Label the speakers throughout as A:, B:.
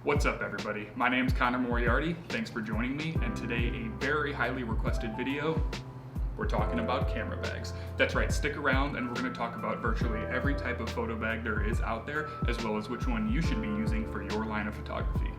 A: What's up everybody? My name's Moriarty, thanks for joining me, and today a very highly requested video. We're talking about camera bags. That's right, stick around and we're going to talk about virtually every type of photo bag there is out there, as well as which one you should be using for your line of photography.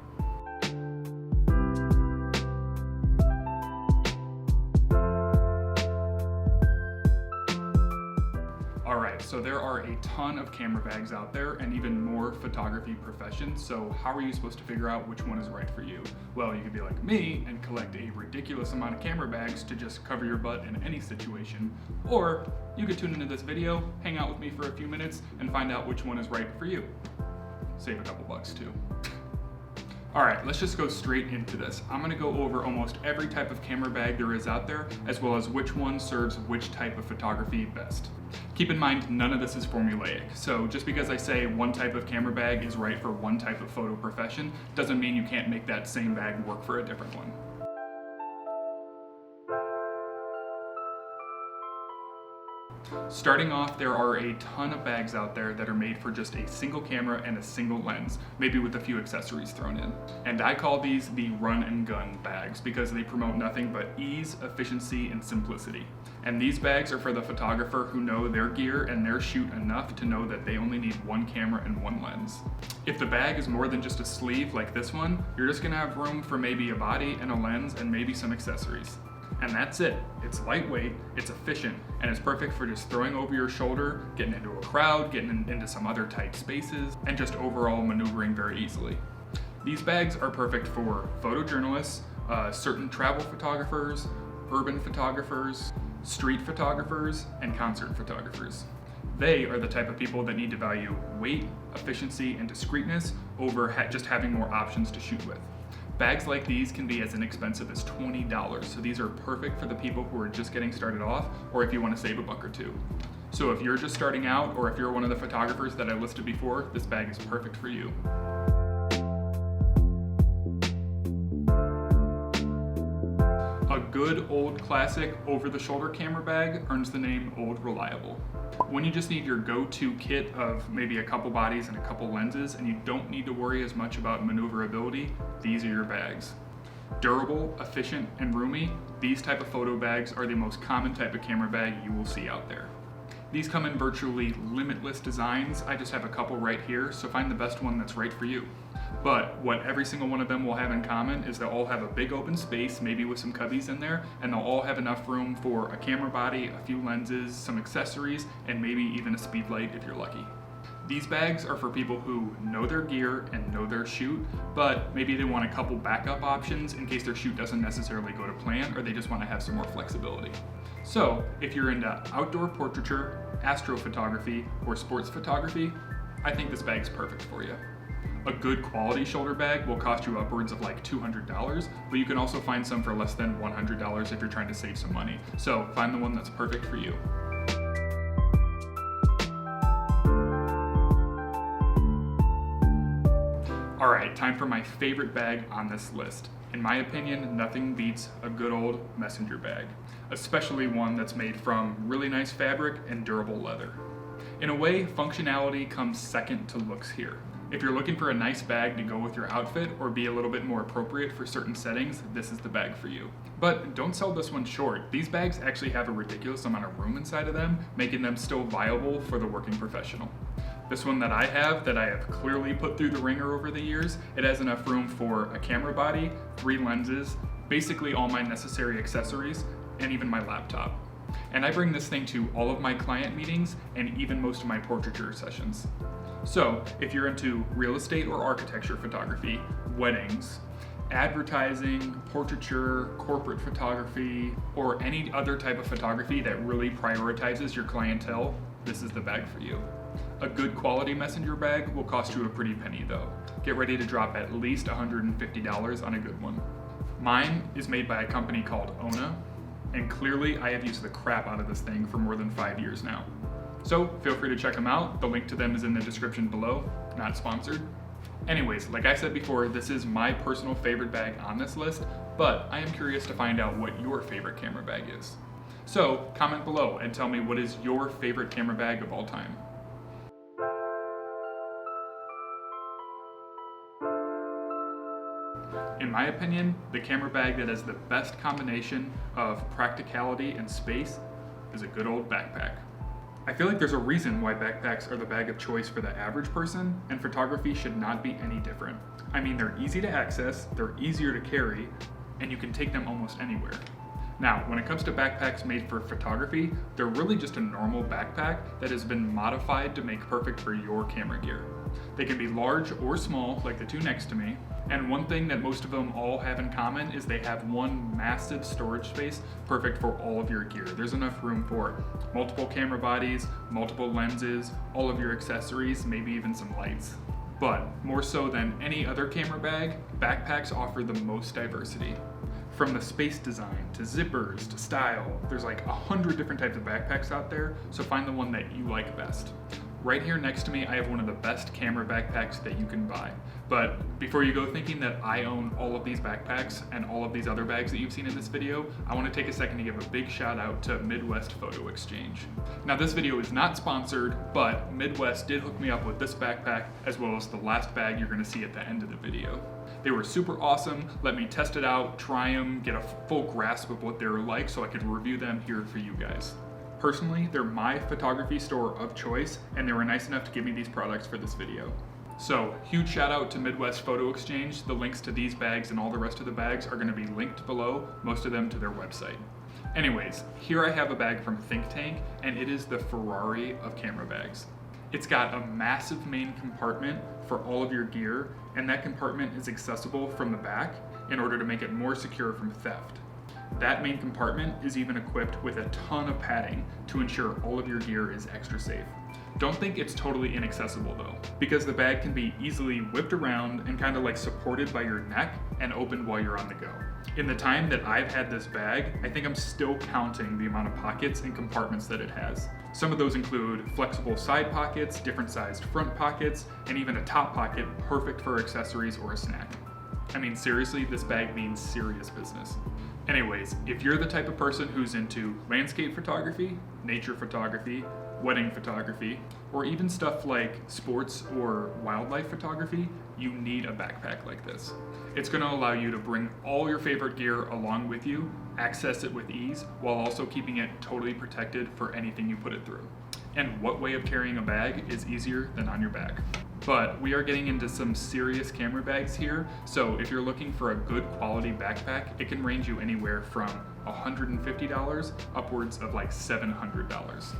A: So there are a ton of camera bags out there and even more photography professions, so how are you supposed to figure out which one is right for you? Well, you could be like me and collect a ridiculous amount of camera bags to just cover your butt in any situation, or you could tune into this video, hang out with me for a few minutes, and find out which one is right for you. Save a couple bucks too. Alright, let's just go straight into this. I'm going to go over almost every type of camera bag there is out there, as well as which one serves which type of photography best. Keep in mind, none of this is formulaic, so just because I say one type of camera bag is right for one type of photo profession, doesn't mean you can't make that same bag work for a different one. Starting off, there are a ton of bags out there that are made for just a single camera and a single lens, maybe with a few accessories thrown in. And I call these the run and gun bags because they promote nothing but ease, efficiency, and simplicity. And these bags are for the photographer who know their gear and their shoot enough to know that they only need one camera and one lens. If the bag is more than just a sleeve like this one, you're just gonna have room for maybe a body and a lens and maybe some accessories. And that's it. It's lightweight, it's efficient, and it's perfect for just throwing over your shoulder, getting into a crowd, getting into some other tight spaces, and just overall maneuvering very easily. These bags are perfect for photojournalists, certain travel photographers, urban photographers, street photographers, and concert photographers. They are the type of people that need to value weight, efficiency, and discreetness over just having more options to shoot with. Bags like these can be as inexpensive as $20, so these are perfect for the people who are just getting started off, or if you want to save a buck or two. So if you're just starting out, or if you're one of the photographers that I listed before, this bag is perfect for you. A good old classic over-the-shoulder camera bag earns the name Old Reliable. When you just need your go-to kit of maybe a couple bodies and a couple lenses and you don't need to worry as much about maneuverability, these are your bags. Durable, efficient, and roomy, these type of photo bags are the most common type of camera bag you will see out there. These come in virtually limitless designs. I just have a couple right here, so find the best one that's right for you. But what every single one of them will have in common is they'll all have a big open space, maybe with some cubbies in there, and they'll all have enough room for a camera body, a few lenses, some accessories, and maybe even a speed light if you're lucky. These bags are for people who know their gear and know their shoot, but maybe they want a couple backup options in case their shoot doesn't necessarily go to plan, or they just want to have some more flexibility. So if you're into outdoor portraiture, astrophotography, or sports photography, I think this bag's perfect for you. A good quality shoulder bag will cost you upwards of like $200, but you can also find some for less than $100 if you're trying to save some money. So find the one that's perfect for you. Alright, time for my favorite bag on this list. In my opinion, nothing beats a good old messenger bag, especially one that's made from really nice fabric and durable leather. In a way, functionality comes second to looks here. If you're looking for a nice bag to go with your outfit or be a little bit more appropriate for certain settings, this is the bag for you. But don't sell this one short. These bags actually have a ridiculous amount of room inside of them, making them still viable for the working professional. This one that I have clearly put through the ringer over the years, it has enough room for a camera body, 3 lenses, basically all my necessary accessories, and even my laptop. And I bring this thing to all of my client meetings and even most of my portraiture sessions. So if you're into real estate or architecture photography, weddings, advertising, portraiture, corporate photography, or any other type of photography that really prioritizes your clientele, this is the bag for you. A good quality messenger bag will cost you a pretty penny though. Get ready to drop at least $150 on a good one. Mine is made by a company called Ona, and clearly I have used the crap out of this thing for more than 5 years now. So feel free to check them out. The link to them is in the description below, not sponsored. Anyways, like I said before, this is my personal favorite bag on this list, but I am curious to find out what your favorite camera bag is. So comment below and tell me what is your favorite camera bag of all time. In my opinion, the camera bag that has the best combination of practicality and space is a good old backpack. I feel like there's a reason why backpacks are the bag of choice for the average person, and photography should not be any different. I mean, they're easy to access, they're easier to carry, and you can take them almost anywhere. Now, when it comes to backpacks made for photography, they're really just a normal backpack that has been modified to make perfect for your camera gear. They can be large or small, like the two next to me, and one thing that most of them all have in common is they have one massive storage space perfect for all of your gear. There's enough room for multiple camera bodies, multiple lenses, all of your accessories, maybe even some lights. But more so than any other camera bag, backpacks offer the most diversity. From the space design, to zippers, to style, there's like 100 different types of backpacks out there, so find the one that you like best. Right here next to me, I have one of the best camera backpacks that you can buy. But before you go thinking that I own all of these backpacks and all of these other bags that you've seen in this video, I want to take a second to give a big shout out to Midwest Photo Exchange. Now this video is not sponsored, but Midwest did hook me up with this backpack as well as the last bag you're going to see at the end of the video. They were super awesome, let me test it out, try them, get a full grasp of what they were like so I could review them here for you guys. Personally, they're my photography store of choice, and they were nice enough to give me these products for this video. So, huge shout out to Midwest Photo Exchange. The links to these bags and all the rest of the bags are going to be linked below, most of them to their website. Anyways, here I have a bag from Think Tank, and it is the Ferrari of camera bags. It's got a massive main compartment for all of your gear, and that compartment is accessible from the back in order to make it more secure from theft. That main compartment is even equipped with a ton of padding to ensure all of your gear is extra safe. Don't think it's totally inaccessible though, because the bag can be easily whipped around and kind of like supported by your neck and opened while you're on the go. In the time that I've had this bag, I think I'm still counting the amount of pockets and compartments that it has. Some of those include flexible side pockets, different sized front pockets, and even a top pocket perfect for accessories or a snack. I mean, seriously, this bag means serious business. Anyways, if you're the type of person who's into landscape photography, nature photography, wedding photography, or even stuff like sports or wildlife photography, you need a backpack like this. It's going to allow you to bring all your favorite gear along with you, access it with ease, while also keeping it totally protected for anything you put it through. And what way of carrying a bag is easier than on your back? But we are getting into some serious camera bags here, so if you're looking for a good quality backpack, it can range you anywhere from $150 upwards of like $700.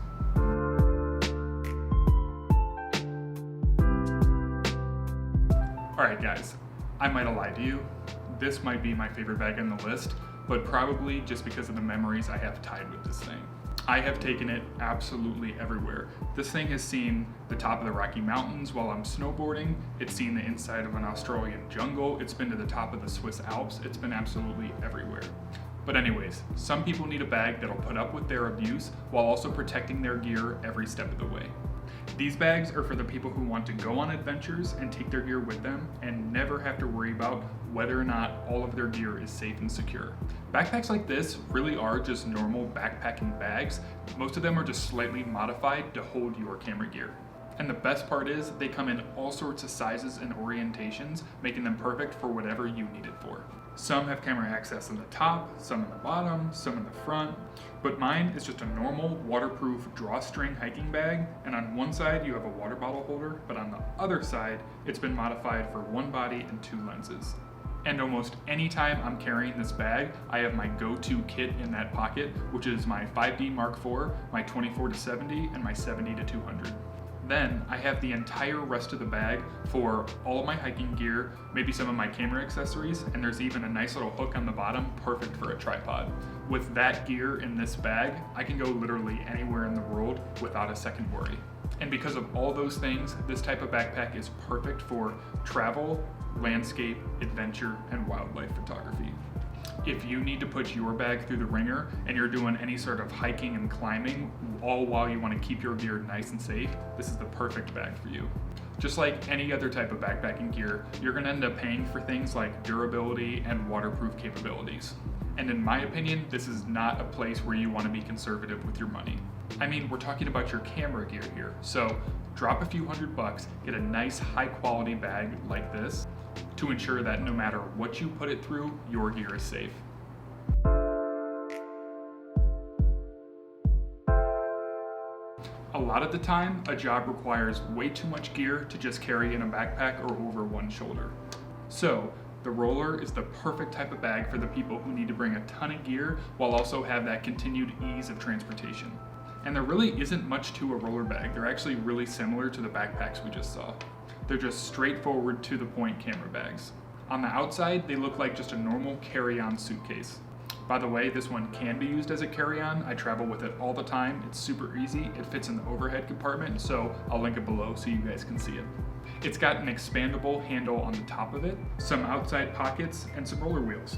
A: Alright guys, I might have lied to you. This might be my favorite bag on the list, but probably just because of the memories I have tied with this thing. I have taken it absolutely everywhere. This thing has seen the top of the Rocky Mountains while I'm snowboarding. It's seen the inside of an Australian jungle. It's been to the top of the Swiss Alps. It's been absolutely everywhere. But anyways, some people need a bag that'll put up with their abuse while also protecting their gear every step of the way. These bags are for the people who want to go on adventures and take their gear with them and never have to worry about whether or not all of their gear is safe and secure. Backpacks like this really are just normal backpacking bags. Most of them are just slightly modified to hold your camera gear. And the best part is they come in all sorts of sizes and orientations, making them perfect for whatever you need it for. Some have camera access in the top, some in the bottom, some in the front, but mine is just a normal waterproof drawstring hiking bag, and on one side you have a water bottle holder, but on the other side it's been modified for one body and two lenses. And almost any time I'm carrying this bag, I have my go-to kit in that pocket, which is my 5D Mark IV, my 24-70, and my 70-200. Then I have the entire rest of the bag for all of my hiking gear, maybe some of my camera accessories, and there's even a nice little hook on the bottom, perfect for a tripod. With that gear in this bag, I can go literally anywhere in the world without a second worry. And because of all those things, this type of backpack is perfect for travel, landscape, adventure, and wildlife photography. If you need to put your bag through the ringer and you're doing any sort of hiking and climbing, all while you want to keep your gear nice and safe, this is the perfect bag for you. Just like any other type of backpacking gear, you're going to end up paying for things like durability and waterproof capabilities. And in my opinion, this is not a place where you want to be conservative with your money. I mean, we're talking about your camera gear here, so drop a few $100, get a nice high quality bag like this, to ensure that no matter what you put it through, your gear is safe. A lot of the time, a job requires way too much gear to just carry in a backpack or over one shoulder. So, the roller is the perfect type of bag for the people who need to bring a ton of gear while also have that continued ease of transportation. And there really isn't much to a roller bag. They're actually really similar to the backpacks we just saw. They're just straightforward to the point camera bags. On the outside, they look like just a normal carry-on suitcase. By the way, this one can be used as a carry-on. I travel with it all the time. It's super easy. It fits in the overhead compartment, so I'll link it below so you guys can see it. It's got an expandable handle on the top of it, some outside pockets, and some roller wheels.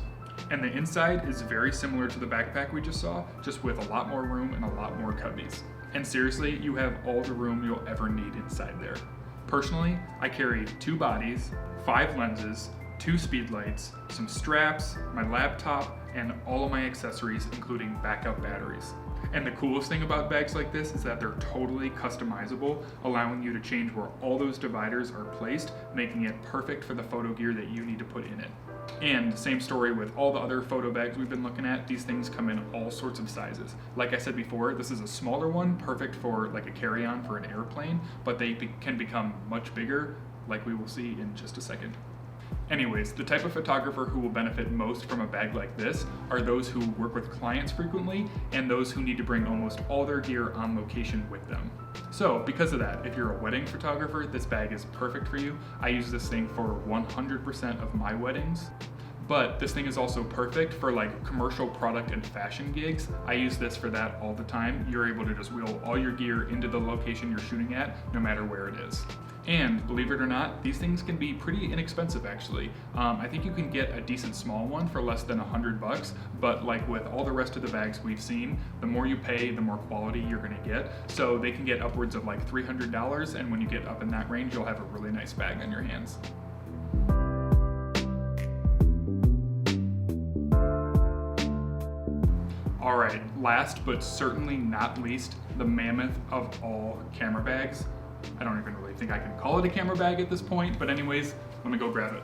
A: And the inside is very similar to the backpack we just saw, just with a lot more room and a lot more cubbies. And seriously, you have all the room you'll ever need inside there. Personally, I carry 2 bodies, 5 lenses, 2 speed lights, some straps, my laptop, and all of my accessories, including backup batteries. And the coolest thing about bags like this is that they're totally customizable, allowing you to change where all those dividers are placed, making it perfect for the photo gear that you need to put in it. And same story with all the other photo bags we've been looking at. These things come in all sorts of sizes. Like I said before, this is a smaller one, perfect for like a carry-on for an airplane, but they can become much bigger, like we will see in just a second. Anyways, the type of photographer who will benefit most from a bag like this are those who work with clients frequently and those who need to bring almost all their gear on location with them. So because of that, if you're a wedding photographer, this bag is perfect for you. I use this thing for 100% of my weddings. But this thing is also perfect for like commercial product and fashion gigs. I use this for that all the time. You're able to just wheel all your gear into the location you're shooting at, no matter where it is. And believe it or not, these things can be pretty inexpensive actually. I think you can get a decent small one for less than $100, but like with all the rest of the bags we've seen, the more you pay, the more quality you're gonna get. So they can get upwards of like $300, and when you get up in that range, you'll have a really nice bag on your hands. All right, last but certainly not least, the mammoth of all camera bags. I don't even really think I can call it a camera bag at this point, but anyways, let me go grab it.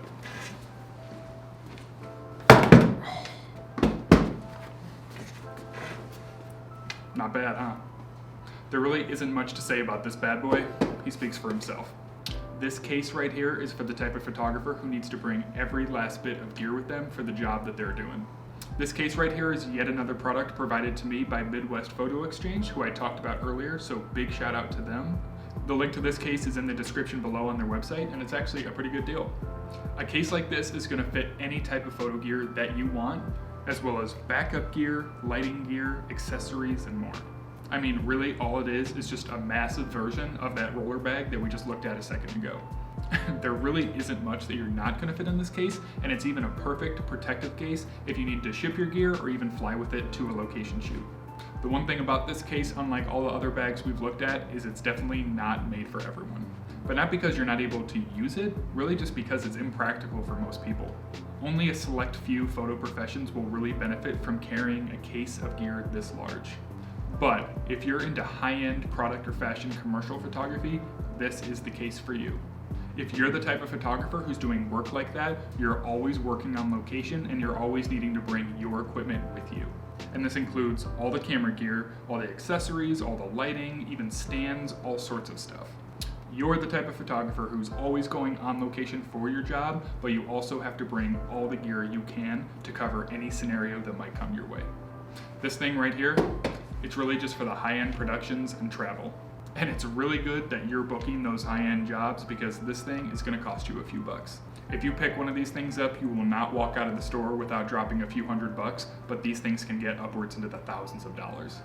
A: Not bad, huh? There really isn't much to say about this bad boy. He speaks for himself. This case right here is for the type of photographer who needs to bring every last bit of gear with them for the job that they're doing. This case right here is yet another product provided to me by Midwest Photo Exchange, who I talked about earlier, so big shout out to them. The link to this case is in the description below on their website, and it's actually a pretty good deal. A case like this is going to fit any type of photo gear that you want, as well as backup gear, lighting gear, accessories, and more. I mean, really all it is just a massive version of that roller bag that we just looked at a second ago. There really isn't much that you're not going to fit in this case, and it's even a perfect protective case if you need to ship your gear or even fly with it to a location shoot. The one thing about this case, unlike all the other bags we've looked at, is it's definitely not made for everyone. But not because you're not able to use it, really just because it's impractical for most people. Only a select few photo professions will really benefit from carrying a case of gear this large. But if you're into high-end product or fashion commercial photography, this is the case for you. If you're the type of photographer who's doing work like that, you're always working on location and you're always needing to bring your equipment with you. And this includes all the camera gear, all the accessories, all the lighting, even stands, all sorts of stuff. You're the type of photographer who's always going on location for your job, but you also have to bring all the gear you can to cover any scenario that might come your way. This thing right here, it's really just for the high-end productions and travel. And it's really good that you're booking those high-end jobs because this thing is gonna cost you a few bucks. If you pick one of these things up, you will not walk out of the store without dropping a few $100, but these things can get upwards into the thousands of dollars.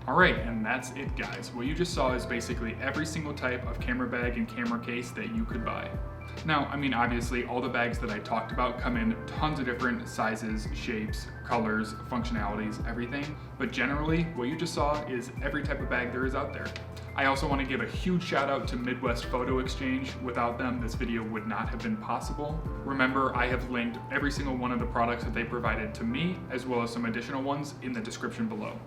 A: All right, and that's it, guys. What you just saw is basically every single type of camera bag and camera case that you could buy. Now, I mean, obviously, all the bags that I talked about come in tons of different sizes, shapes, colors, functionalities, everything. But generally, what you just saw is every type of bag there is out there. I also want to give a huge shout out to Midwest Photo Exchange. Without them, this video would not have been possible. Remember, I have linked every single one of the products that they provided to me, as well as some additional ones in the description below.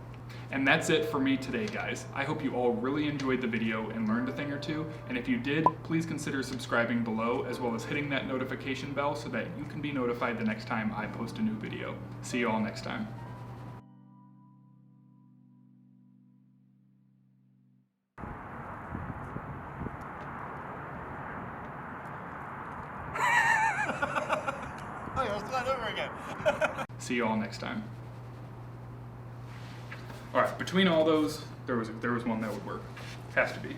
A: And that's it for me today, guys. I hope you all really enjoyed the video and learned a thing or two. And if you did, please consider subscribing below, as well as hitting that notification bell so that you can be notified the next time I post a new video. See you all next time.
B: Oh, let's do that over again.
A: See you all next time. All right, between all those, there was one that would work. Has to be.